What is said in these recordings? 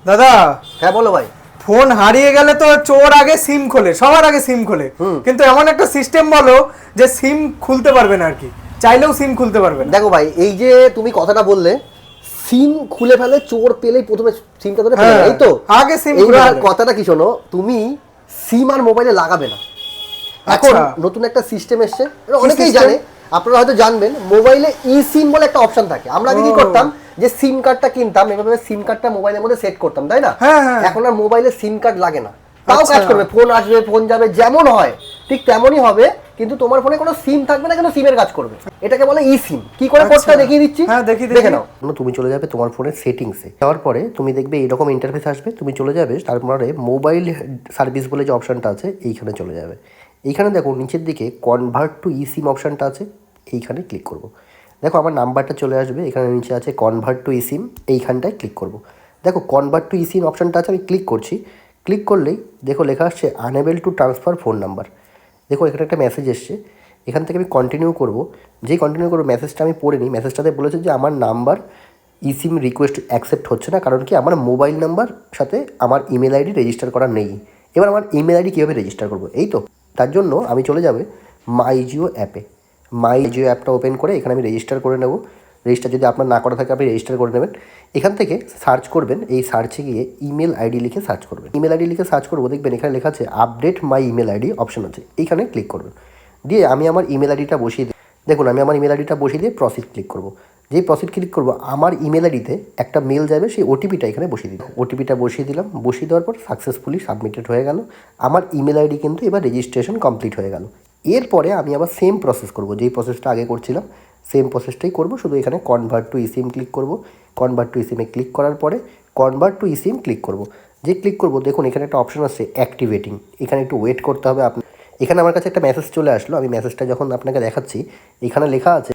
দাদা। হ্যাঁ বলো ভাই। ফোন হারিয়ে গেলে তো চোর আগে সিম খোলে, সবার আগে সিম খোলে, কিন্তু এমন একটা সিস্টেম বলো যে সিম খুলতে পারবে না আর কি, চাইলেও সিম খুলতে পারবে না। দেখো ভাই, এই যে তুমি কথাটা বললে সিম খুলে ফেলে, চোর পেলেই প্রথমে সিমটা ধরে ফেলে, এই তো আগে সিম। এইবার কথাটা কি শোনো, তুমি সিম আর মোবাইলে লাগাবে না। এখন নতুন একটা সিস্টেম এসছে, অনেকেই জানে, আপনারা হয়তো জানবেন, মোবাইলে ই সিম বলে একটা অপশন থাকে। আমরা আগে কি করতাম, যে সিম কার্ডটা কিনতাম, এভাবে সিম কার্ডটা মোবাইলের মধ্যে সেট করতাম, তাই না? এখন আর মোবাইলে সিম কার্ড লাগে না, তাও কাজ করবে, ফোন আসবে, ফোন যাবে, যেমন হয় ঠিক তেমনই হবে, কিন্তু তোমার ফোনে কোনো সিম থাকবে না, কিন্তু সিমের কাজ করবে। এটাকে বলে ই সিম। কি করে করতে দেখিয়ে দিচ্ছি, দেখে নাও। তুমি চলে যাবে তোমার ফোনের সেটিংসে, যাওয়ার পরে তুমি দেখবে এরকম ইন্টারফেস আসবে, তুমি চলে যাবে, তারপরে মোবাইল সার্ভিস বলে যে অপশনটা আছে এইখানে চলে যাবে। এইখানে দেখো নিচের দিকে কনভার্ট টু ই সিম অপশানটা আছে, এইখানে ক্লিক করব। দেখো আমার নাম্বারটা চলে আসবে, এখানে নিচে আছে কনভার্ট টু ই সিম, এইখানটায় ক্লিক করব। দেখো কনভার্ট টু ই সিম অপশানটা আছে, আমি ক্লিক করছি। ক্লিক করলেই দেখো লেখা আসছে unable to transfer phone number. দেখো এখানে একটা মেসেজ এসছে, এখান থেকে আমি কন্টিনিউ করব। যেই কন্টিনিউ করবো মেসেজটা আমি পড়ে নিই। মেসেজটাতে বলেছে যে আমার নাম্বার ই সিম রিকোয়েস্ট অ্যাকসেপ্ট হচ্ছে না, কারণ কি আমার মোবাইল নাম্বার সাথে আমার ইমেল আইডি রেজিস্টার করা নেই। এবার আমার ইমেল আইডি কীভাবে রেজিস্টার করবো, এই তো তার জন্য আমি চলে যাবে মাই জিও অ্যাপে। মাই জিও অ্যাপটা ওপেন করে এখানে আমি রেজিস্টার করে নেব। রেজিস্টার যদি আপনার না করা থাকে আপনি রেজিস্টার করে নেবেন। এখান থেকে সার্চ করবেন, এই সার্চে গিয়ে ইমেল আইডি লিখে সার্চ করবেন। ইমেল আইডি লিখে সার্চ করবো, দেখবেন এখানে লেখা আছে আপডেট মাই ইমেল আইডি অপশন আছে, এইখানে ক্লিক করবেন। দিয়ে আমি আমার ইমেল আইডিটা বসিয়ে দিই। দেখুন আমি আমার ইমেল আইডিটা বসিয়ে দিয়ে প্রসিড ক্লিক করবো। যেই প্রসিড ক্লিক করবো আমার ইমেল আইডিতে একটা মেল যাবে, সেই ওটিপিটা এখানে বসিয়ে দিলাম। ওটিপিটা বসিয়ে দিলাম, বসিয়ে দেওয়ার পর সাকসেসফুলি সাবমিটেড হয়ে গেল। আমার ইমেল আইডি কিন্তু এবার রেজিস্ট্রেশন কমপ্লিট হয়ে গেল। এরপরে আমি আবার সেম প্রসেস করব, যেই প্রসেসটা আগে করছিলাম সেম প্রসেসটাই করব, শুধু এখানে কনভার্ট টু ইসিম ক্লিক করব। কনভার্ট টু ইসিমে ক্লিক করার পরে কনভার্ট টু ইসিম ক্লিক করব। যে ক্লিক করব দেখুন এখানে একটা অপশন আছে অ্যাক্টিভেটিং, এখানে একটু ওয়েট করতে হবে আপনার। এখানে আমার কাছে একটা মেসেজ চলে আসলো, আমি মেসেজটা যখন আপনাকে দেখাচ্ছি, এখানে লেখা আছে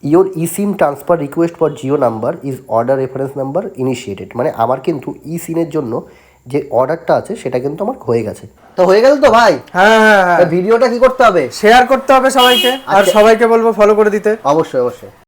your E SIM transfer request for Jio number is order reference number initiated. মানে আমার কিন্তু ই সিমের জন্য যে অর্ডারটা আছে সেটা কিন্তু আমার হয়ে গেছে। তো হয়ে গেল তো ভাই? হ্যাঁ, ভিডিওটা কি করতে হবে, শেয়ার করতে হবে সবাইকে, আর সবাইকে বলবো ফলো করে দিতে। অবশ্যই অবশ্যই।